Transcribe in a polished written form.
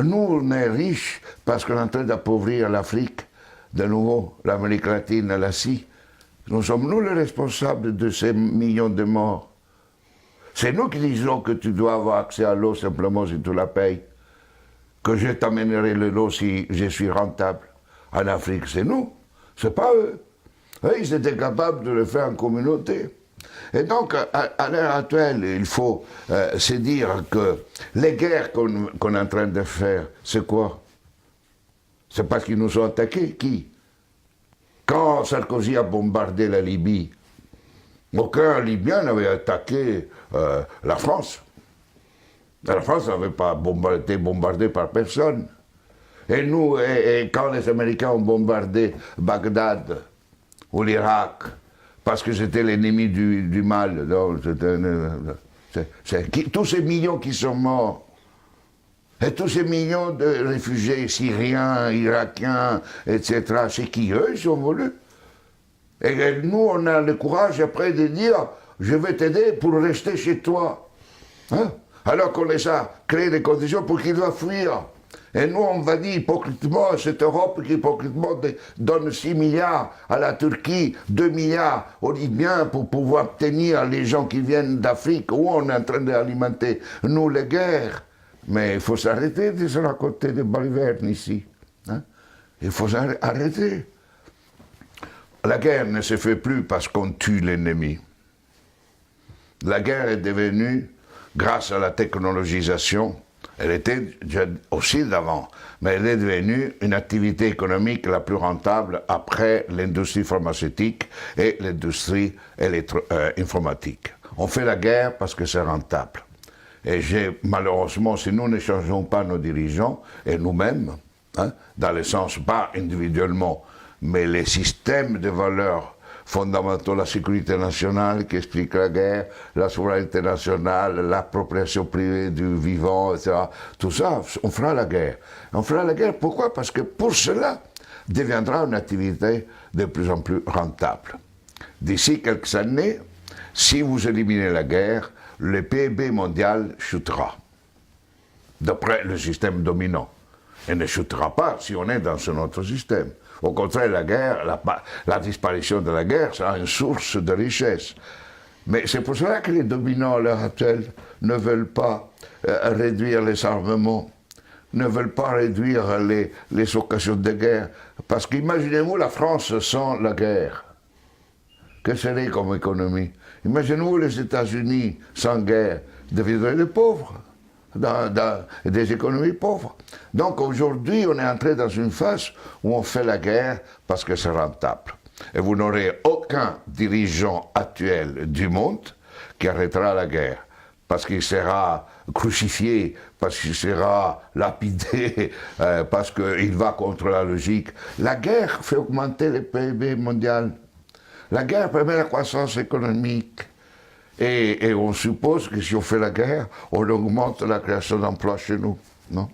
Nous, on est riches parce qu'on est en train d'appauvrir l'Afrique, de nouveau, l'Amérique latine, l'Asie. Nous sommes nous les responsables de ces millions de morts. C'est nous qui disons que tu dois avoir accès à l'eau simplement si tu la payes. Que je t'amènerai l'eau si je suis rentable. En Afrique, c'est nous, c'est pas eux. Eux, ils étaient capables de le faire en communauté. Et donc, à l'heure actuelle, il faut se dire que les guerres qu'on est en train de faire, c'est quoi? C'est parce qu'ils nous ont attaqués. Qui? Quand Sarkozy a bombardé la Libye, aucun Libyen n'avait attaqué la France. La France n'avait pas été bombardée par personne. Et nous, quand les Américains ont bombardé Bagdad ou l'Irak, parce que c'était l'ennemi du mal, tous ces millions qui sont morts, et tous ces millions de réfugiés syriens, irakiens, etc., c'est qui eux, ils sont voulus. Et nous, on a le courage après de dire, je vais t'aider pour rester chez toi. Hein? Alors qu'on les a créé des conditions pour qu'ils doivent fuir. Et nous, on va dire hypocritement, cette Europe qui hypocritement donne 6 milliards à la Turquie, 2 milliards aux Libyens pour pouvoir tenir les gens qui viennent d'Afrique, où on est en train d'alimenter, nous, les guerres. Mais il faut s'arrêter de se raconter des balivernes ici. Hein? Il faut s'arrêter. La guerre ne se fait plus parce qu'on tue l'ennemi. La guerre est devenue, grâce à la technologisation, elle était aussi d'avant, mais elle est devenue une activité économique la plus rentable après l'industrie pharmaceutique et l'industrie informatique. On fait la guerre parce que c'est rentable. Et malheureusement, si nous ne changeons pas nos dirigeants, et nous-mêmes, hein, dans le sens pas individuellement, mais les systèmes de valeurs fondamentaux, la sécurité nationale qui explique la guerre, la souveraineté nationale, l'appropriation privée du vivant, etc. Tout ça, on fera la guerre. On fera la guerre, pourquoi? Parce que pour cela, deviendra une activité de plus en plus rentable. D'ici quelques années, si vous éliminez la guerre, le PIB mondial chutera, d'après le système dominant. Il ne chutera pas si on est dans un autre système. Au contraire, la guerre, la disparition de la guerre sera une source de richesse. Mais c'est pour cela que les dominants à l'heure actuelle ne veulent pas réduire les armements, ne veulent pas réduire les occasions de guerre. Parce qu'imaginez-vous la France sans la guerre. Que serait comme économie? Imaginez-vous les États-Unis sans guerre, deviendraient des pauvres. Dans des économies pauvres. Donc aujourd'hui, on est entré dans une phase où on fait la guerre parce que c'est rentable. Et vous n'aurez aucun dirigeant actuel du monde qui arrêtera la guerre, parce qu'il sera crucifié, parce qu'il sera lapidé, parce qu'il va contre la logique. La guerre fait augmenter le PIB mondial. La guerre permet la croissance économique. Et on suppose que si on fait la guerre, on augmente la création d'emplois chez nous, non?